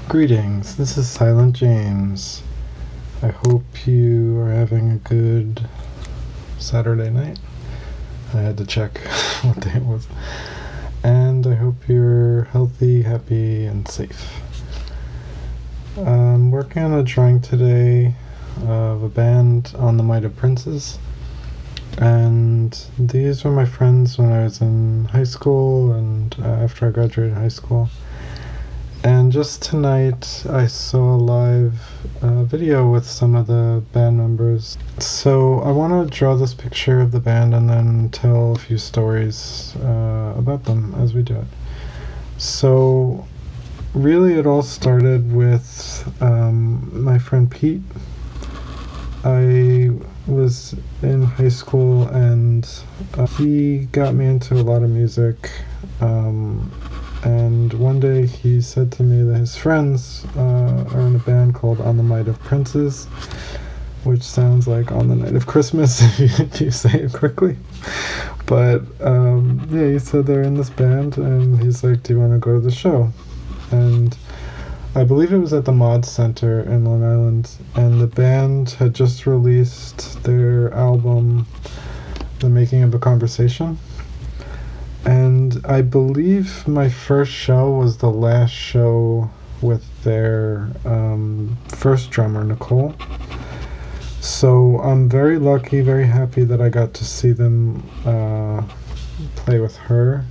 Greetings, this is Silent James. I hope you are having a good Saturday night. I had to check what day it was. And I hope you're healthy, happy, and safe. I'm working on a drawing today of a band on the Might of Princes. And these were my friends when I was in high school and after I graduated high school. And just tonight, I saw a live video with some of the band members. So I want to draw this picture of the band and then tell a few stories about them as we do it. So really it all started with my friend Pete. I was in high school and he got me into a lot of music. And one day he said to me that his friends are in a band called On the Might of Princes, which sounds like On the Night of Christmas if you say it quickly. But yeah, he said they're in this band, and he's like, do you want to go to the show? And I believe it was at the Mod Center in Long Island, and the band had just released their album, The Making of a Conversation. And I believe my first show was the last show with their first drummer, Nicole. So I'm very lucky, very happy that I got to see them play with her,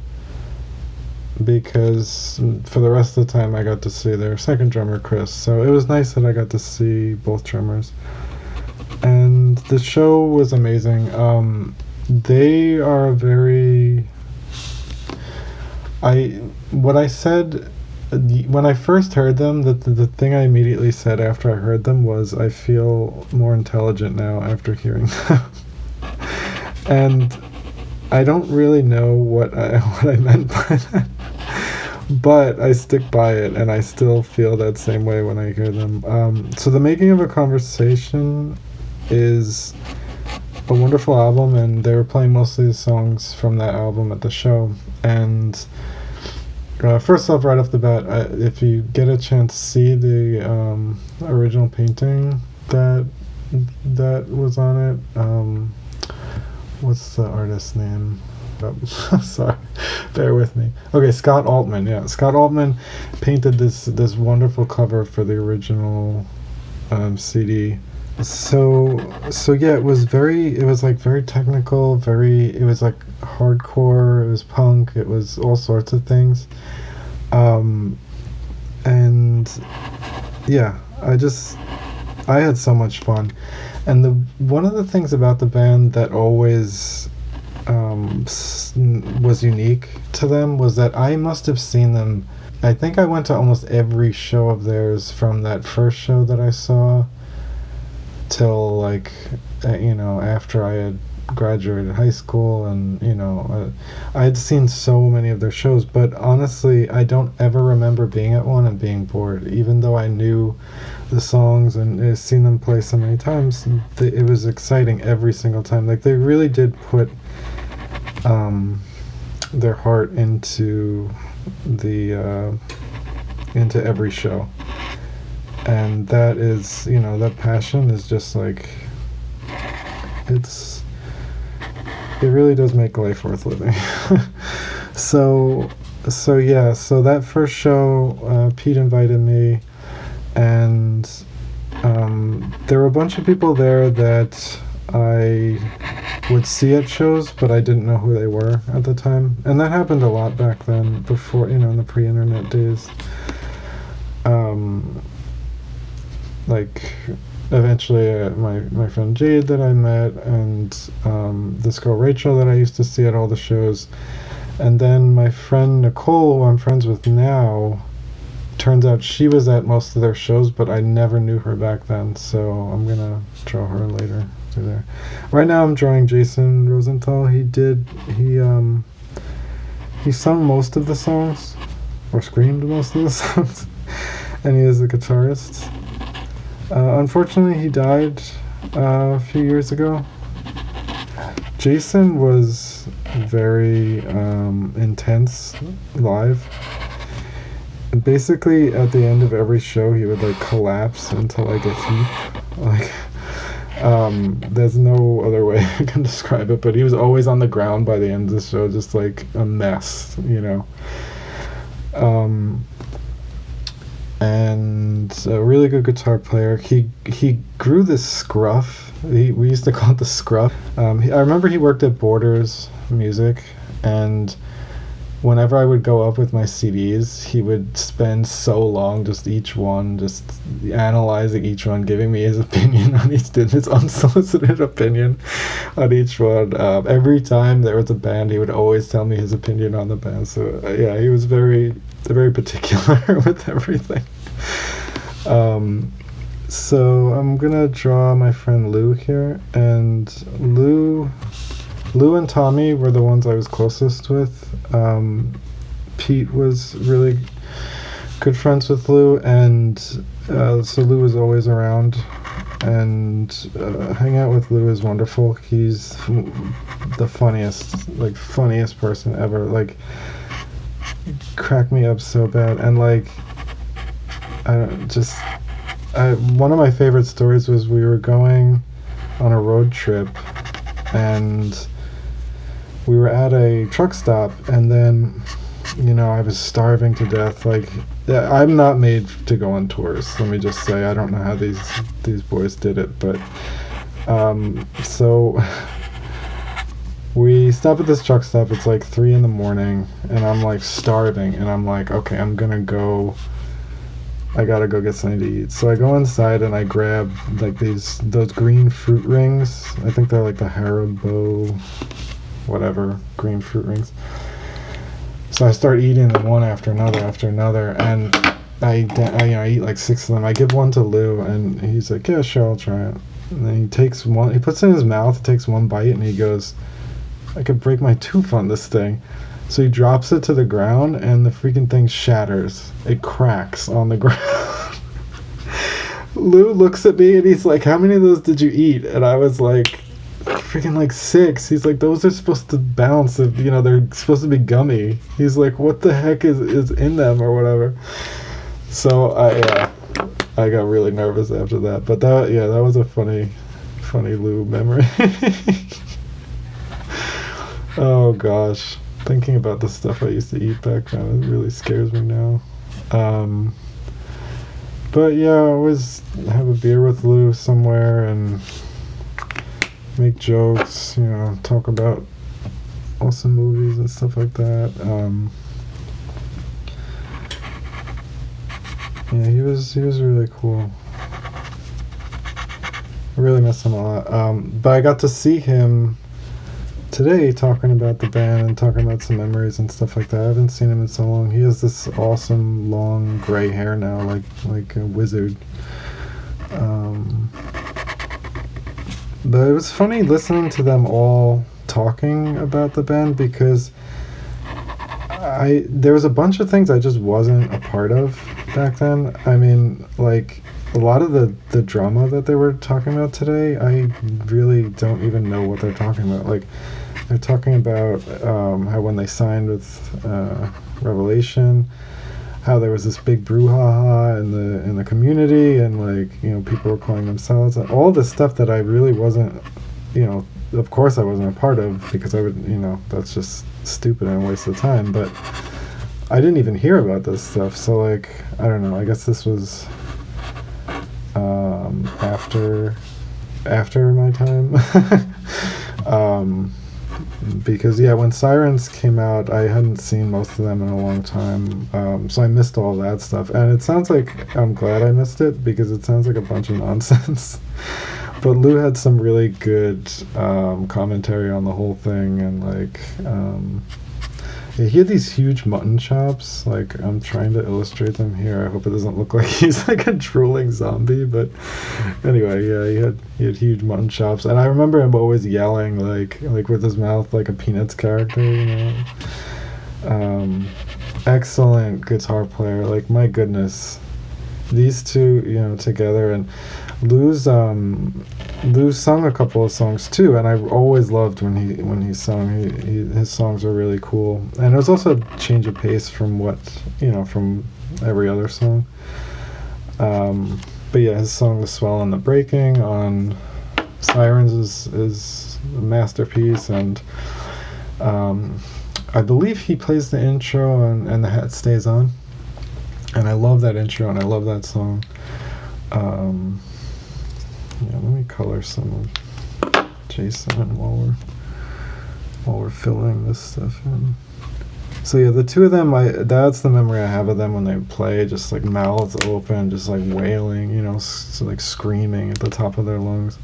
because for the rest of the time I got to see their second drummer, Chris. So it was nice that I got to see both drummers. And the show was amazing. They are very... What I said when I first heard them, the thing I immediately said after I heard them was, I feel more intelligent now after hearing them. And I don't really know what I meant by that, but I stick by it, and I still feel that same way when I hear them. So The Making of a Conversation is a wonderful album, and they were playing mostly the songs from that album at the show. And first off, right off the bat, if you get a chance to see the original painting that was on it, what's the artist's name? Oh, sorry, bear with me. Okay, Scott Altman. Yeah, Scott Altman painted this wonderful cover for the original CD. So yeah, it was like very technical, it was like hardcore, it was punk, it was all sorts of things. And yeah, I had so much fun. And one of the things about the band that always was unique to them was that I must have seen them. I think I went to almost every show of theirs from that first show that I saw till like after I had graduated high school, and I had seen so many of their shows, but honestly I don't ever remember being at one and being bored, even though I knew the songs and I've seen them play so many times. It was exciting every single time. Like, they really did put their heart into every show. And that is, that passion is just like, it really does make life worth living. So that first show, Pete invited me, and there were a bunch of people there that I would see at shows, but I didn't know who they were at the time. And that happened a lot back then, before, in the pre-internet days. Like, eventually my friend Jade that I met, and this girl Rachel that I used to see at all the shows, and then my friend Nicole, who I'm friends with now, turns out she was at most of their shows, but I never knew her back then, so I'm gonna draw her later through there. Right now I'm drawing Jason Rosenthal. He sung most of the songs, or screamed most of the songs, and he is a guitarist. Unfortunately, he died a few years ago. Jason was very intense live. basically at the end of every show he would like collapse into like a heap. Like there's no other way I can describe it, but he was always on the ground by the end of the show, just like a mess, you know. And a really good guitar player. He grew this scruff. We used to call it the scruff. I remember he worked at Borders Music, and whenever I would go up with my CDs, he would spend so long just analyzing each one, giving me his opinion on each, his unsolicited opinion on each one. Every time there was a band, he would always tell me his opinion on the band. So yeah, he was very particular with everything. So I'm gonna draw my friend Lou here, and Lou and Tommy were the ones I was closest with. Pete was really good friends with Lou, and so Lou was always around, and hanging out with Lou is wonderful. He's the funniest person ever. Like, cracked me up so bad. And like, one of my favorite stories was we were going on a road trip, and we were at a truck stop, and then, you know, I was starving to death. Like, I'm not made to go on tours. Let me just say, I don't know how these boys did it, but so we stop at this truck stop. It's like 3 a.m, and I'm like starving, and I'm like, okay, I gotta go get something to eat. So I go inside and I grab like those green fruit rings. I think they're like the Haribo whatever green fruit rings. So I start eating them one after another, and I eat like 6 of them. I give one to Lou, and he's like, yeah, sure, I'll try it. And then he takes one, he puts it in his mouth, takes one bite, and he goes, I could break my tooth on this thing. So he drops it to the ground, and the freaking thing shatters. It cracks on the ground. Lou looks at me, and he's like, how many of those did you eat? And I was like, freaking like 6. He's like, those are supposed to bounce. If, you know, they're supposed to be gummy. He's like, what the heck is in them or whatever. So I got really nervous after that. But that was a funny Lou memory. Oh gosh, thinking about the stuff I used to eat back then, it really scares me now. But yeah, I always have a beer with Lou somewhere and make jokes, you know, talk about awesome movies and stuff like that. Yeah, he was really cool. I really miss him a lot. But I got to see him today talking about the band and talking about some memories and stuff like that. I haven't seen him in so long. He has this awesome long gray hair now, like a wizard. But it was funny listening to them all talking about the band, because there was a bunch of things I just wasn't a part of back then. I mean, like, a lot of the drama that they were talking about today, I really don't even know what they're talking about. Like, they're talking about how when they signed with Revelation, how there was this big brouhaha in the community, and like, you know, people were calling them sellouts, and all this stuff that I really wasn't, you know, of course I wasn't a part of, because I would, you know, that's just stupid and a waste of time. But I didn't even hear about this stuff, so like, I don't know, I guess this was after my time. Because yeah, when Sirens came out, I hadn't seen most of them in a long time, so I missed all that stuff. And it sounds like, I'm glad I missed it, because it sounds like a bunch of nonsense. But Lou had some really good commentary on the whole thing, and like, yeah, he had these huge mutton chops. Like, I'm trying to illustrate them here. I hope it doesn't look like he's like a drooling zombie. But anyway, yeah, he had huge mutton chops, and I remember him always yelling like with his mouth like a Peanuts character, you know. Excellent guitar player. Like, my goodness, these two, you know, together. And Lou's Lou sung a couple of songs too, and I always loved when he sung. His songs are really cool, and it was also a change of pace from from every other song. But yeah, his song "The Swell and the Breaking" on Sirens is a masterpiece, and I believe he plays the intro and The Hat Stays On, and I love that intro and I love that song. Yeah, let me color some of Jason in while we're filling this stuff in. So yeah, the two of them, that's the memory I have of them when they play, just like mouths open, just like wailing, like screaming at the top of their lungs.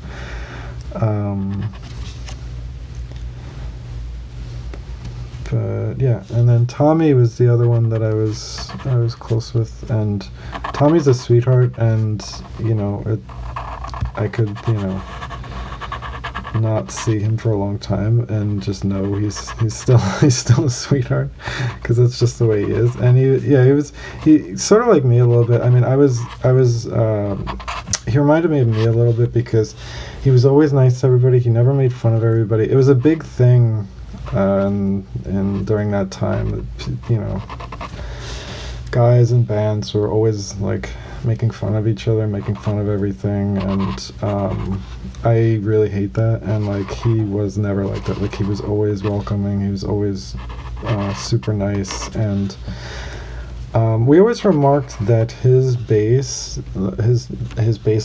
But yeah, and then Tommy was the other one that I was close with, and Tommy's a sweetheart, and I could not see him for a long time and just know he's still a sweetheart, because that's just the way he is. And he sort of like me a little bit. I mean, he reminded me of me a little bit because he was always nice to everybody. He never made fun of everybody. It was a big thing and during that time, guys in bands were always like making fun of each other, making fun of everything, and I really hate that. And like, he was never like that. Like, he was always welcoming. He was always super nice, and we always remarked that his bass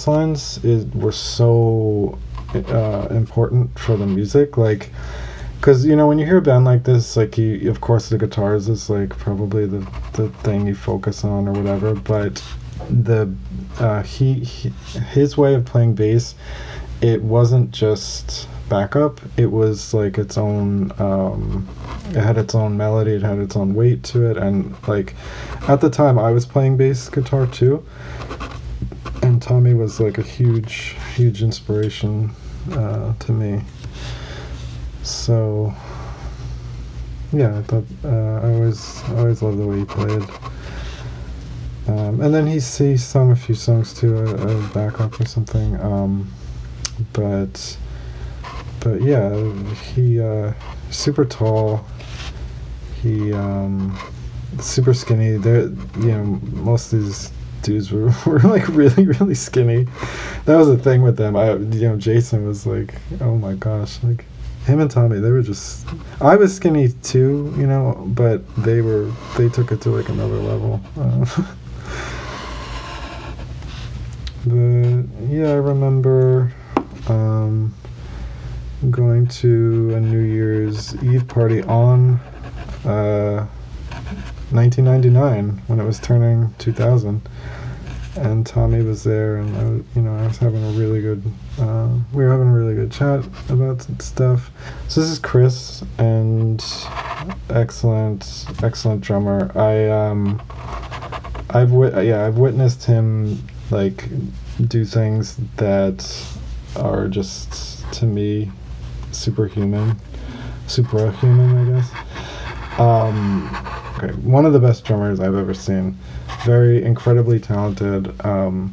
lines were so important for the music, like. Because, when you hear a band like this, like, of course the guitars is like probably the thing you focus on or whatever, but his way of playing bass, it wasn't just backup, it was like its own, it had its own melody, it had its own weight to it, and like, at the time I was playing bass guitar too, and Tommy was like a huge inspiration to me. So yeah, I thought I always loved the way he played. And then he sung a few songs too, a backup or something. But yeah, he super tall. He super skinny. Most of these dudes were like really skinny. That was the thing with them. Jason was like, oh my gosh, like. Him and Tommy, they were just. I was skinny too, but they took it to like another level. But yeah, I remember going to a New Year's Eve party on 1999 when it was turning 2000. And Tommy was there, and I was having a really good. We were having a really good chat about stuff. So this is Chris, and excellent drummer. I've witnessed him like do things that are just, to me, suprahuman, I guess. Okay, one of the best drummers I've ever seen. Very incredibly talented, and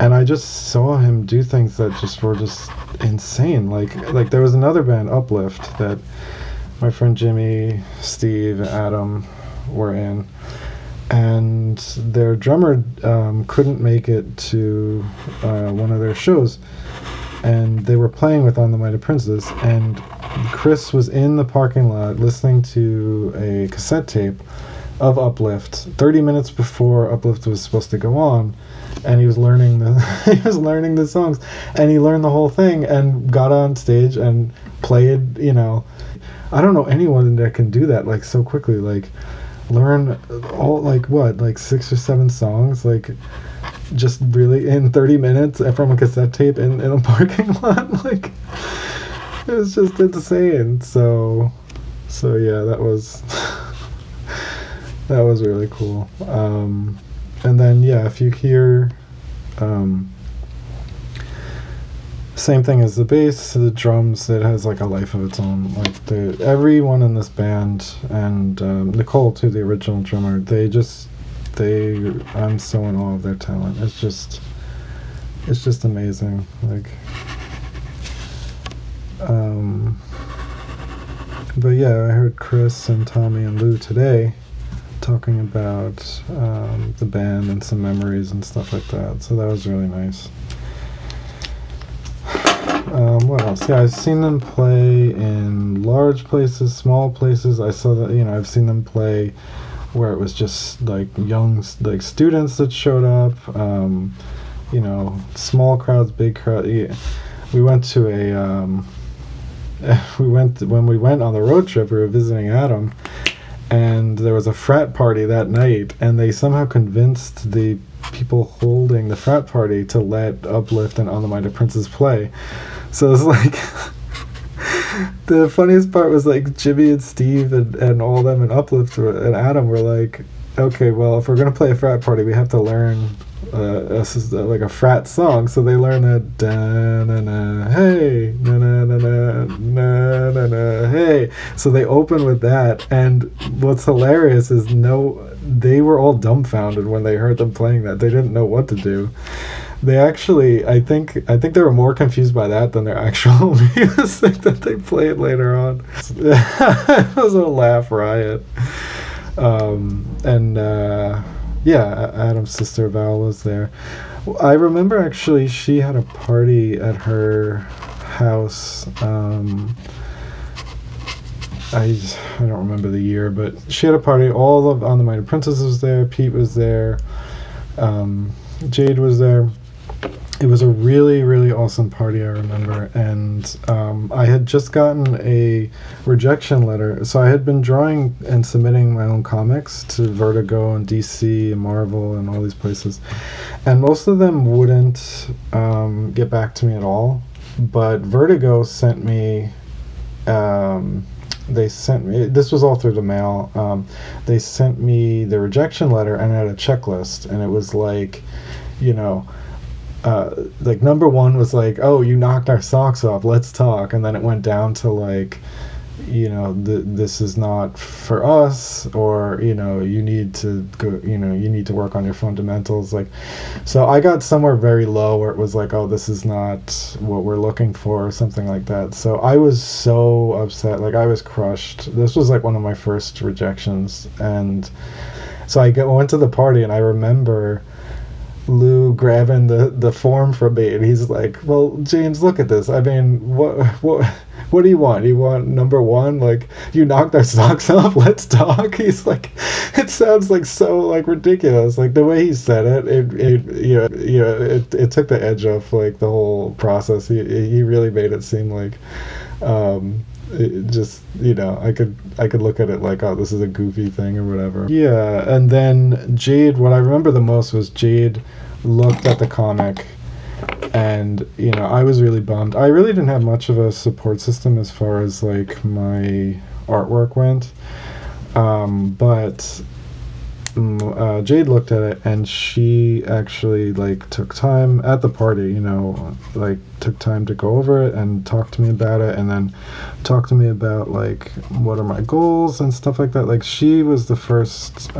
I just saw him do things that were just insane. Like there was another band, Uplift, that my friend Jimmy, Steve, Adam were in, and their drummer couldn't make it to one of their shows, and they were playing with On the Mighty Princess, and Chris was in the parking lot listening to a cassette tape of Uplift 30 minutes before Uplift was supposed to go on, and he was learning the songs, and he learned the whole thing and got on stage and played. I don't know anyone that can do that like so quickly, like learn all like 6 or 7 songs, like just really in 30 minutes from a cassette tape in a parking lot. Like, it was just insane. So yeah, that was that was really cool. And then yeah, if you hear same thing as the bass, the drums, it has like a life of its own. Like everyone in this band, and Nicole too, the original drummer, I'm so in awe of their talent. It's just amazing. Like, But yeah, I heard Chris and Tommy and Lou today talking about the band and some memories and stuff like that. So that was really nice. What else? Yeah, I've seen them play in large places, small places. I saw that, I've seen them play where it was just like young, like students that showed up. Small crowds, big crowd. Yeah. We went to when we went on the road trip, we were visiting Adam, and there was a frat party that night, and they somehow convinced the people holding the frat party to let Uplift and On the Mind of Princes play. So it was like the funniest part was like Jimmy and Steve and all them and Uplift and Adam were like, okay, well, if we're gonna play a frat party, we have to learn like a frat song. So they learn that da na na hey na na na na na na na hey. So they open with that, and what's hilarious is they were all dumbfounded when they heard them playing that. They didn't know what to do. They actually, I think they were more confused by that than their actual music that they played later on. It was a laugh riot. Yeah, Adam's sister Val was there. I remember actually she had a party at her house. I don't remember the year, but she had a party. All of On the Mind of Princess was there. Pete was there. Jade was there. It was a really, really awesome party, I remember. And I had just gotten a rejection letter. So I had been drawing and submitting my own comics to Vertigo and DC and Marvel and all these places. And most of them wouldn't get back to me at all. But Vertigo sent me... this was all through the mail. They sent me the rejection letter and it had a checklist. And it was like, like number one was like, oh, you knocked our socks off, let's talk. And then it went down to like, this is not for us, or you need to go, you need to work on your fundamentals. Like, so I got somewhere very low where it was like, oh, this is not what we're looking for, or something like that. So I was so upset, like I was crushed. This was like one of my first rejections. And so I went to the party, and I remember Lou grabbing the form from me, and he's like, well, James, look at this. I mean, what do you want? You want number one? Like, you knocked our socks off, let's talk? He's like, it sounds like so like ridiculous. Like the way he said it took the edge off like the whole process. He really made it seem like it just, I could look at it like, oh, this is a goofy thing or whatever. Yeah. And then Jade, what I remember the most was Jade looked at the comic, and I was really bummed. I really didn't have much of a support system as far as like my artwork went, but Jade looked at it, and she actually like took time at the party, like took time to go over it and talk to me about it, and then talk to me about like what are my goals and stuff like that. Like she was the first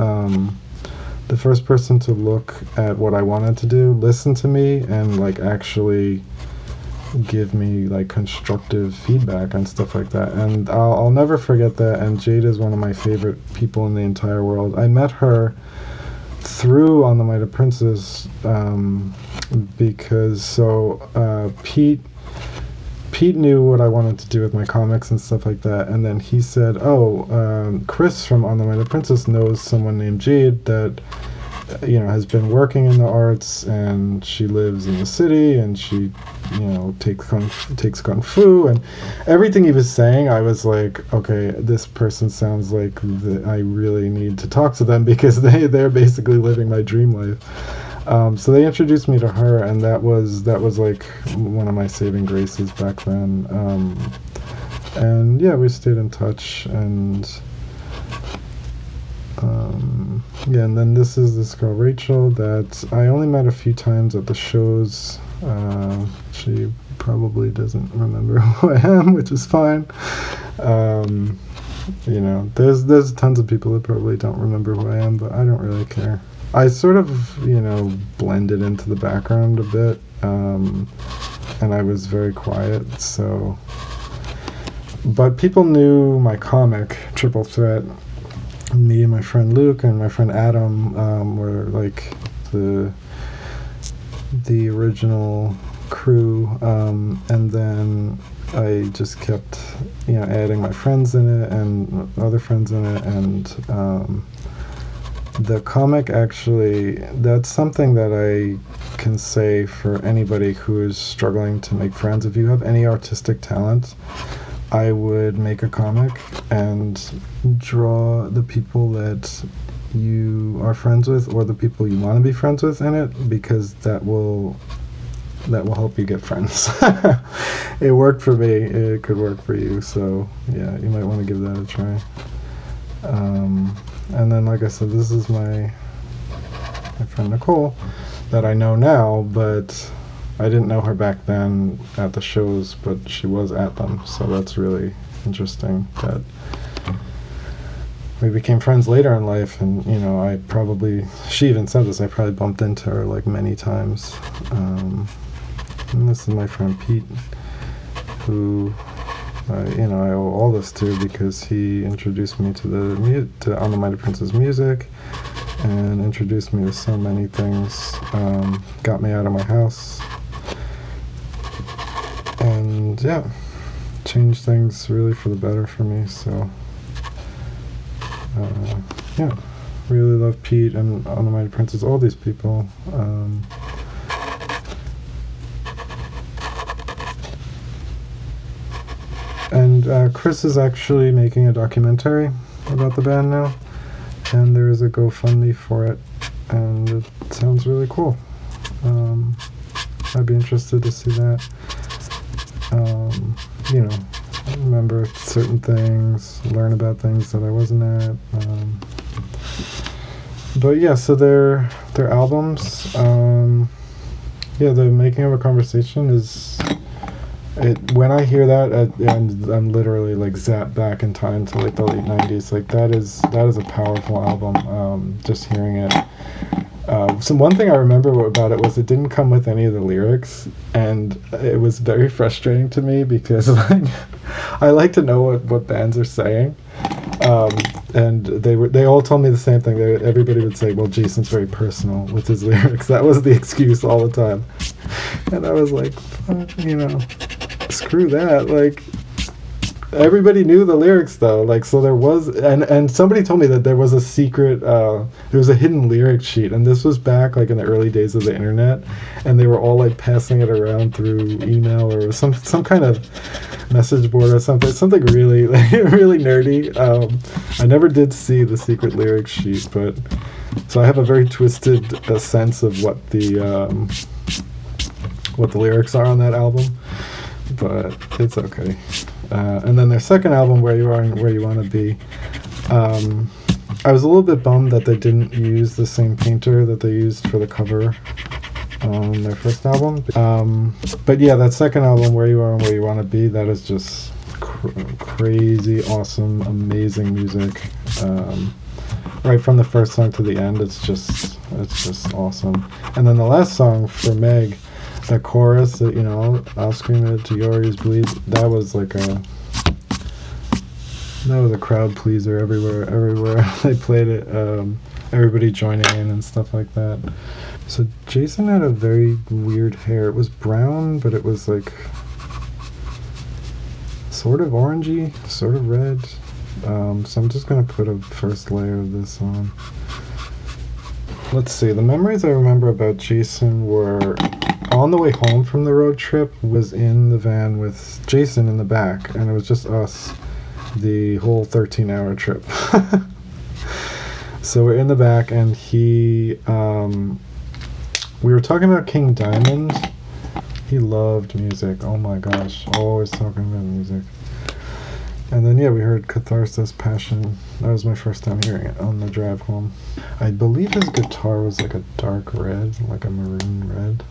person to look at what I wanted to do, listen to me, and like actually give me like constructive feedback and stuff like that. And I'll never forget that. And Jade is one of my favorite people in the entire world. I met her through On the Might of Princess, because Pete knew what I wanted to do with my comics and stuff like that, and then he said, Chris from On the Might of Princess knows someone named Jade that has been working in the arts, and she lives in the city, and she takes kung fu, and everything he was saying, I was like, okay, this person sounds like I really need to talk to them, because they're basically living my dream life. So they introduced me to her, and that was like one of my saving graces back then. And yeah, we stayed in touch, and and then this is this girl Rachel that I only met a few times at the shows. She probably doesn't remember who I am, which is fine. There's tons of people that probably don't remember who I am, but I don't really care. I sort of, blended into the background a bit, and I was very quiet, so but people knew my comic, Triple Threat. Me and my friend Luke and my friend Adam were like the original crew, and then I just kept, adding my friends in it and other friends in it, and the comic actually, that's something that I can say for anybody who is struggling to make friends. If you have any artistic talent, I would make a comic and draw the people that you are friends with or the people you want to be friends with in it, because that will help you get friends. It worked for me. It could work for you. So yeah, you might want to give that a try. And then, like I said, this is my friend Nicole that I know now, but I didn't know her back then at the shows, but she was at them. So that's really interesting that we became friends later in life. And, she even said this, I probably bumped into her like many times. And this is my friend Pete, who I owe all this to, because he introduced me to On the Mighty Prince's music, and introduced me to so many things. Got me out of my house, and yeah, changed things really for the better for me. So yeah, really love Pete and On the Mighty Prince's, all these people. And Chris is actually making a documentary about the band now, and there is a GoFundMe for it, and it sounds really cool. I'd be interested to see that. Remember certain things, learn about things that I wasn't at. But yeah, so their albums, the Making of a Conversation is. When I hear that, I'm literally like zapped back in time to like the late '90s. Like that is a powerful album. Just hearing it. So one thing I remember about it was it didn't come with any of the lyrics, and it was very frustrating to me, because like I like to know what bands are saying. And they all told me the same thing. Everybody would say, well, Jason's very personal with his lyrics. That was the excuse all the time. And I was like, screw that. Like, everybody knew the lyrics though. Like, so there was, and somebody told me that there was a secret, there was a hidden lyric sheet, and this was back like in the early days of the internet, and they were all like passing it around through email or some kind of message board or something really really nerdy. I never did see the secret lyric sheet, but so I have a very twisted sense of what the lyrics are on that album, but it's okay. And then their second album, Where You Are and Where You Want to Be, I was a little bit bummed that they didn't use the same painter that they used for the cover on their first album. But yeah, that second album, Where You Are and Where You Want to Be, that is just crazy, awesome, amazing music. Right from the first song to the end, it's just awesome. And then the last song for Meg, that chorus that, I'll scream it to your ears bleed, that was a crowd pleaser everywhere they played it. Everybody joining in and stuff like that. So Jason had a very weird hair. It was brown, but it was like sort of orangey, sort of red. So I'm just gonna put a first layer of this on. Let's see, the memories I remember about Jason were on the way home from the road trip, was in the van with Jason in the back, and it was just us the whole 13-hour trip. So we're in the back, and we were talking about King Diamond. He loved music. Oh my gosh, always talking about music. And then, we heard Catharsis, Passion. That was my first time hearing it on the drive home. I believe his guitar was like a dark red, like a maroon red.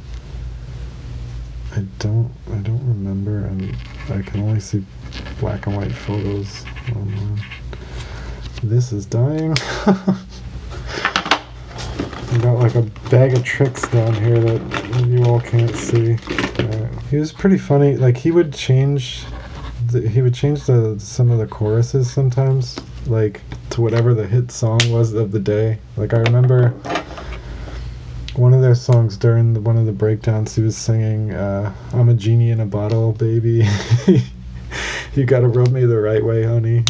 I don't remember, and I can only see black and white photos online. This is dying. I got like a bag of tricks down here that you all can't see. He was pretty funny. Like, he would change he would change some of the choruses sometimes, like to whatever the hit song was of the day. Like I remember one of their songs during one of the breakdowns, he was singing, "I'm a genie in a bottle, baby. You gotta rub me the right way, honey."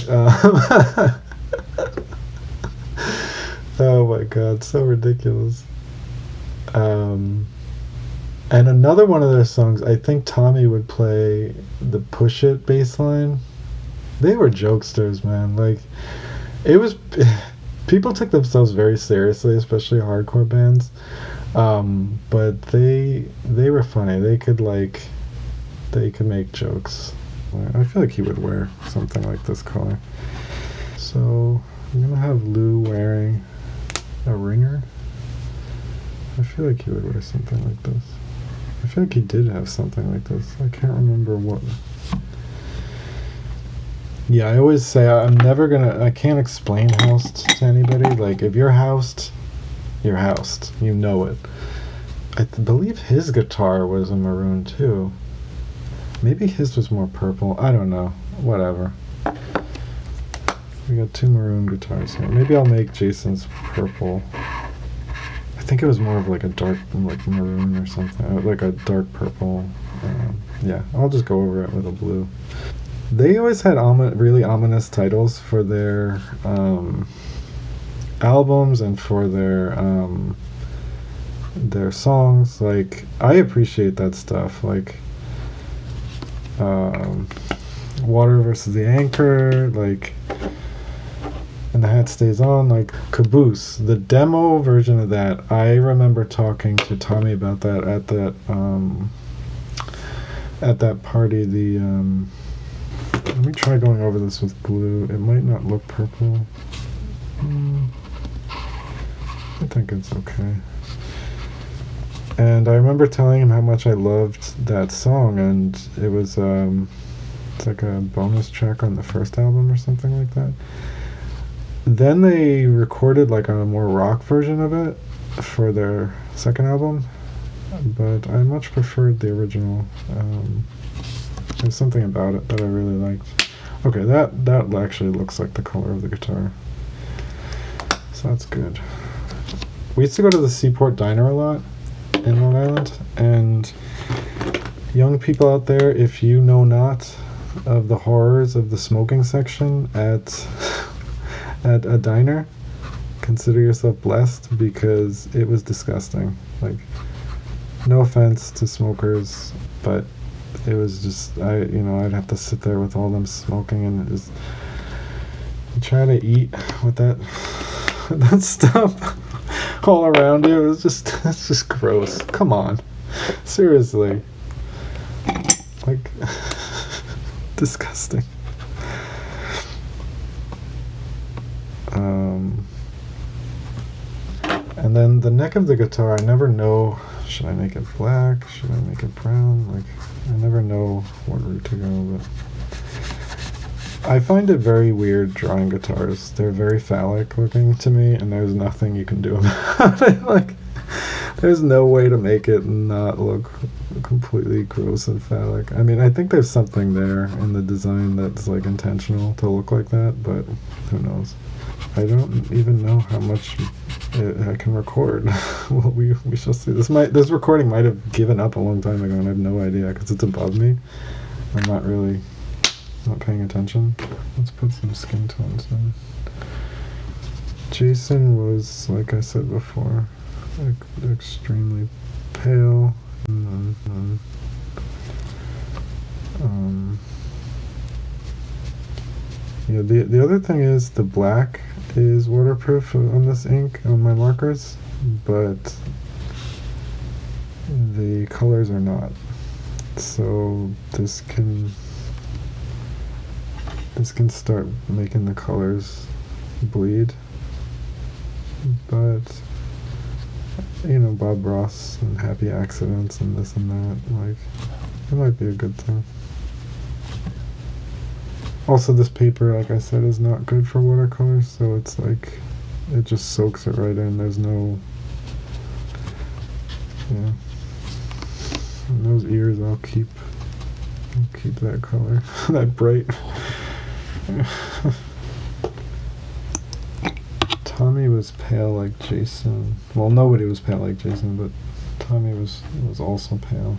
Oh my god, so ridiculous. And another one of their songs, I think Tommy would play the Push It bass line. They were jokesters, man. Like, it was. People took themselves very seriously, especially hardcore bands. But they were funny. They could make jokes. I feel like he would wear something like this color. So I'm gonna have Lou wearing a ringer. I feel like he would wear something like this. I feel like he did have something like this. I can't remember what. Yeah, I always say I can't explain housed to anybody. Like, if you're housed, you're housed. You know it. I believe his guitar was a maroon too. Maybe his was more purple. I don't know. Whatever. We got two maroon guitars here. Maybe I'll make Jason's purple. I think it was more of like a dark, like maroon or something, like a dark purple. Yeah, I'll just go over it with a blue. They always had really ominous titles for their albums and for their songs. Like, I appreciate that stuff. Like, Water versus the Anchor, like, and the Hat Stays On, like Caboose, the demo version of that. I remember talking to Tommy about that at that party. Let me try going over this with blue. It might not look purple. I think it's okay. And I remember telling him how much I loved that song, and it was it's like a bonus track on the first album or something like that. Then they recorded like a more rock version of it for their second album, but I much preferred the original. There's something about it that I really liked. Okay, that actually looks like the color of the guitar, so that's good. We used to go to the Seaport Diner a lot in Long Island, and young people out there, if you know not of the horrors of the smoking section at a diner, consider yourself blessed, because it was disgusting. Like, no offense to smokers, but it was just, I'd have to sit there with all them smoking and just try to eat with that stuff all around you. It's just gross. Come on, seriously, like, disgusting. And then the neck of the guitar, I never know, should I make it black? Should I make it brown? Like, I never know what route to go, but I find it very weird drawing guitars. They're very phallic looking to me, and there's nothing you can do about it. Like, there's no way to make it not look completely gross and phallic. I mean, I think there's something there in the design that's like intentional to look like that, but who knows? I don't even know how much I can record. Well, we shall see. This recording might have given up a long time ago, and I have no idea because it's above me. I'm not paying attention. Let's put some skin tones in. Jason was, like I said before, extremely pale. And then, yeah, the other thing is the black is waterproof on this ink, on my markers, but the colors are not. So this can start making the colors bleed. But Bob Ross and Happy Accidents and this and that, like, it might be a good thing. Also, this paper, like I said, is not good for watercolors, so it's like, it just soaks it right in. There's no, yeah. And those ears I'll keep I'll keep that color, that bright. Tommy was pale like Jason. Well, nobody was pale like Jason, but Tommy was also pale.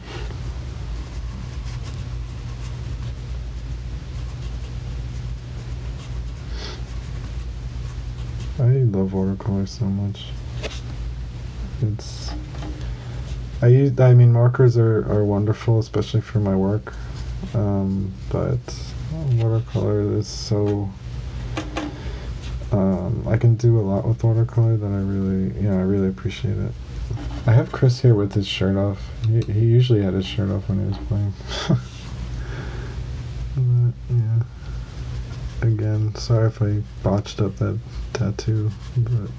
I love watercolor so much. I mean, markers are wonderful, especially for my work. But watercolor is so. I can do a lot with watercolor that I really appreciate it. I have Chris here with his shirt off. He usually had his shirt off when he was playing. But, yeah. Again, sorry if I botched up that tattoo, but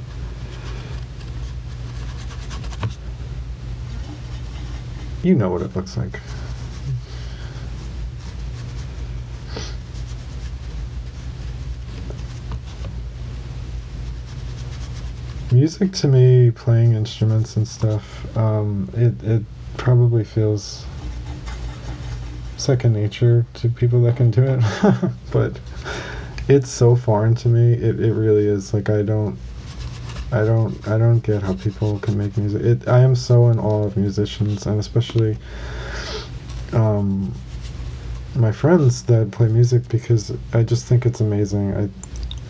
you know what it looks like. Music to me, playing instruments and stuff, it probably feels second nature to people that can do it. But it's so foreign to me. It really is. Like, I don't get how people can make music. I am so in awe of musicians, and especially my friends that play music, because I just think it's amazing.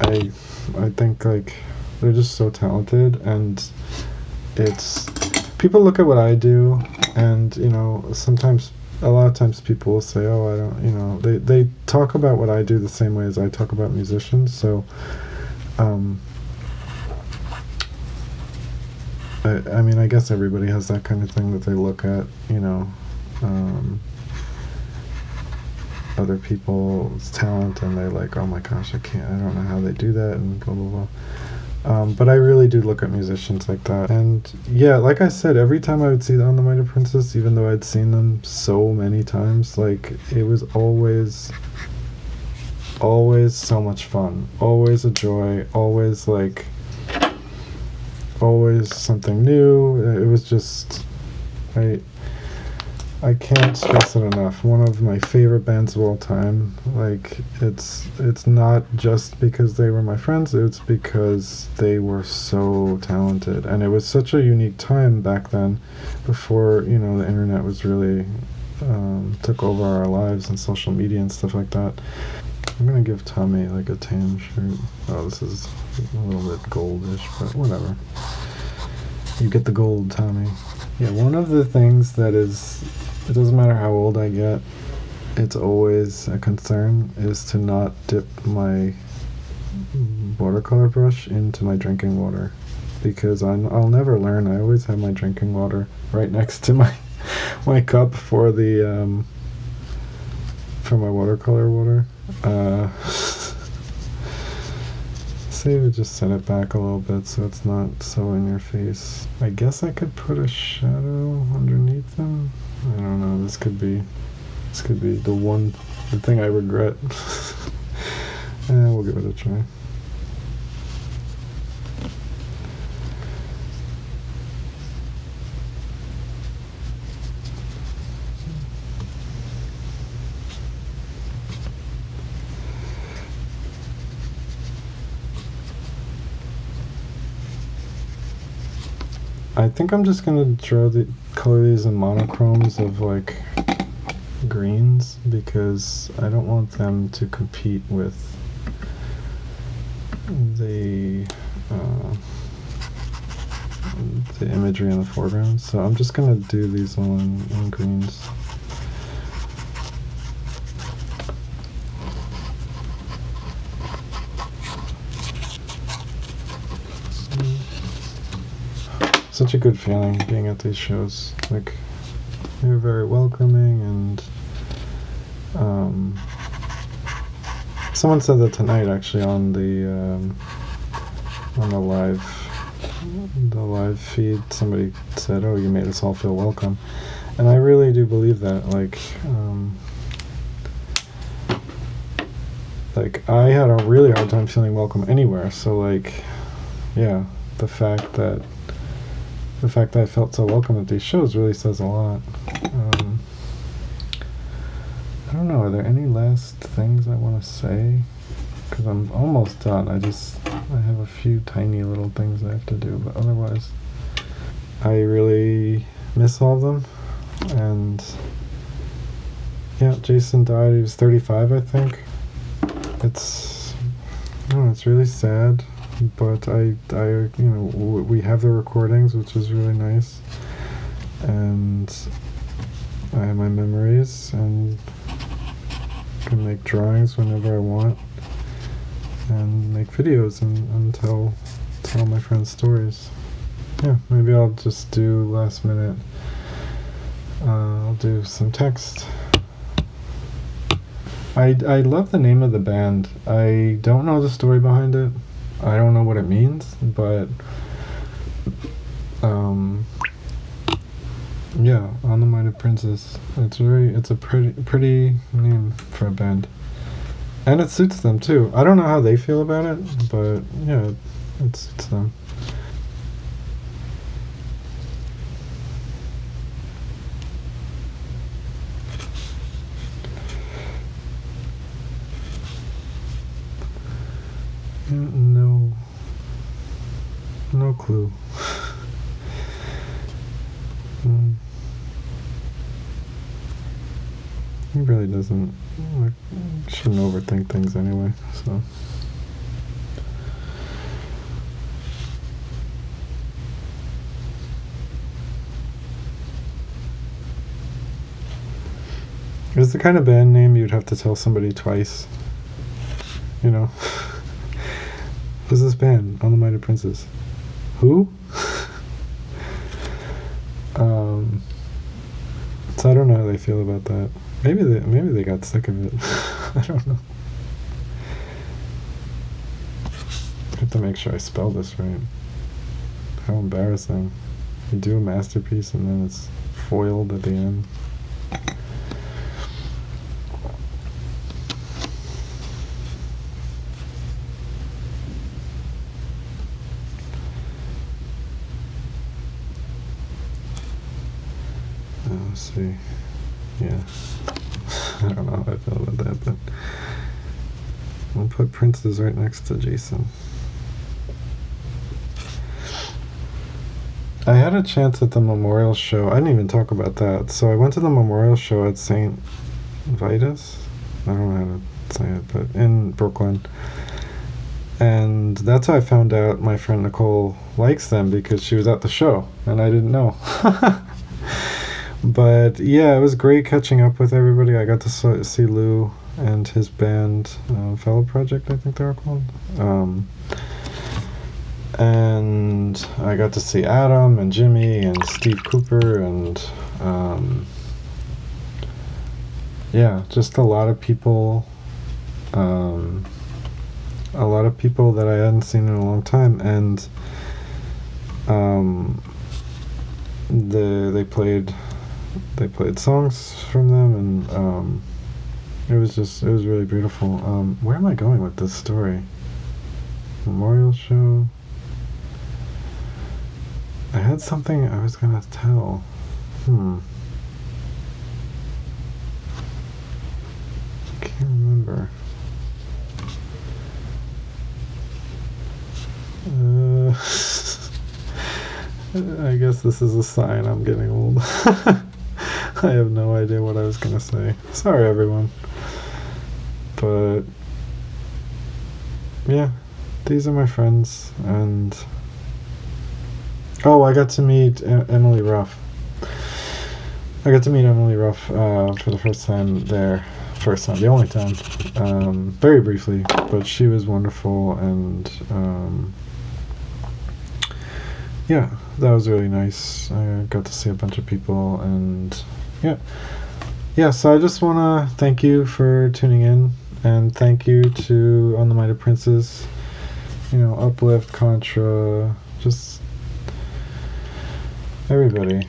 I think, like, they're just so talented, and it's people look at what I do, and sometimes, a lot of times, people will say, "Oh, I don't," they talk about what I do the same way as I talk about musicians. So, I mean, I guess everybody has that kind of thing that they look at, other people's talent, and they're like, "Oh my gosh, I don't know how they do that," and blah blah blah. But I really do look at musicians like that. And yeah, like I said, every time I would see On the Mighty Princess, even though I'd seen them so many times, like, it was always so much fun. Always a joy. Always, like, always something new. It was just, I can't stress it enough. One of my favorite bands of all time. Like, it's not just because they were my friends, it's because they were so talented. And it was such a unique time back then, before, the internet was really took over our lives, and social media and stuff like that. I'm gonna give Tommy, like, a tan shirt. Oh, this is a little bit goldish, but whatever. You get the gold, Tommy. Yeah, one of the things that it doesn't matter how old I get, it's always a concern, is to not dip my watercolor brush into my drinking water, because I'll never learn. I always have my drinking water right next to my cup for my watercolor water. See, we just set it back a little bit so it's not so in your face. I guess I could put a shadow underneath them. I don't know. This could be the thing I regret. We'll give it a try. I think I'm just gonna color these in monochromes of, like, greens, because I don't want them to compete with the imagery in the foreground. So I'm just gonna do these all in greens. Such a good feeling being at these shows. Like, they're very welcoming, and someone said that tonight, actually, on the live feed. Somebody said, "Oh, you made us all feel welcome," and I really do believe that. Like I had a really hard time feeling welcome anywhere. So, like, yeah, the fact that I felt so welcome at these shows really says a lot. don't know, are there any last things I want to say? Because I'm almost done. I have a few tiny little things I have to do, but otherwise, I really miss all of them. And yeah, Jason died. He was 35, I think. It's really sad, but we have the recordings, which is really nice, and I have my memories and can make drawings whenever I want, and make videos and tell my friends stories. Yeah, maybe I'll just do last minute. I'll do some text. I love the name of the band. I don't know the story behind it. I don't know what it means, but yeah, On the Mind of Princess. It's a pretty name for a band, and it suits them too. I don't know how they feel about it, but yeah, it suits them. No clue. He really doesn't. Shouldn't overthink things anyway, so. It's the kind of band name you'd have to tell somebody twice. You know? Who's this band? On the Mind of Princess. Who? So I don't know how they feel about that. Maybe they got sick of it. I don't know. I have to make sure I spell this right. How embarrassing. You do a masterpiece and then it's foiled at the end. Let's see. Yeah. I don't know how I feel about that, but I'll put Prince's right next to Jason. I had a chance at the memorial show. I didn't even talk about that. So I went to the memorial show at St. Vitus. I don't know how to say it, but in Brooklyn. And that's how I found out my friend Nicole likes them, because she was at the show and I didn't know. But yeah, it was great catching up with everybody. I got to see Lou and his band, Fellow Project, I think they were called. And I got to see Adam and Jimmy and Steve Cooper and yeah, just a lot of people that I hadn't seen in a long time, and they played songs from them, and it was really beautiful. Where am I going with this story? Memorial show. I had something I was gonna tell. I can't remember. I guess this is a sign I'm getting old. I have no idea what I was gonna say. Sorry, everyone. But yeah, these are my friends, and I got to meet Emily Ruff. I got to meet Emily Ruff for the first time there. The only time. Very briefly, but she was wonderful, and yeah, that was really nice. I got to see a bunch of people, and yeah, so I just want to thank you for tuning in, and thank you to On the Mind of Princess, Uplift, Contra, just everybody.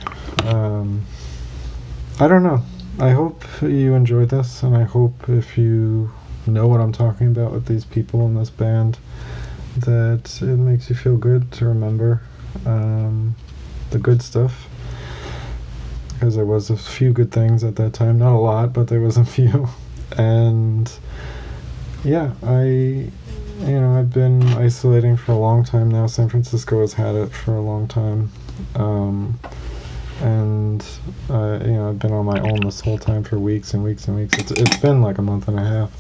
I don't know. I hope you enjoyed this, and I hope if you know what I'm talking about with these people in this band, that it makes you feel good to remember the good stuff. because there was a few good things at that time. Not a lot, but there was a few. And yeah, I've been isolating for a long time now. San Francisco has had it for a long time. And I've been on my own this whole time for weeks and weeks and weeks. It's been like a month and a half.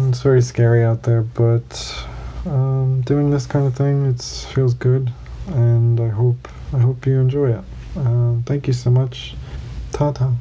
It's very scary out there, but doing this kind of thing, it feels good, and I hope you enjoy it. Thank you so much. Ta-ta.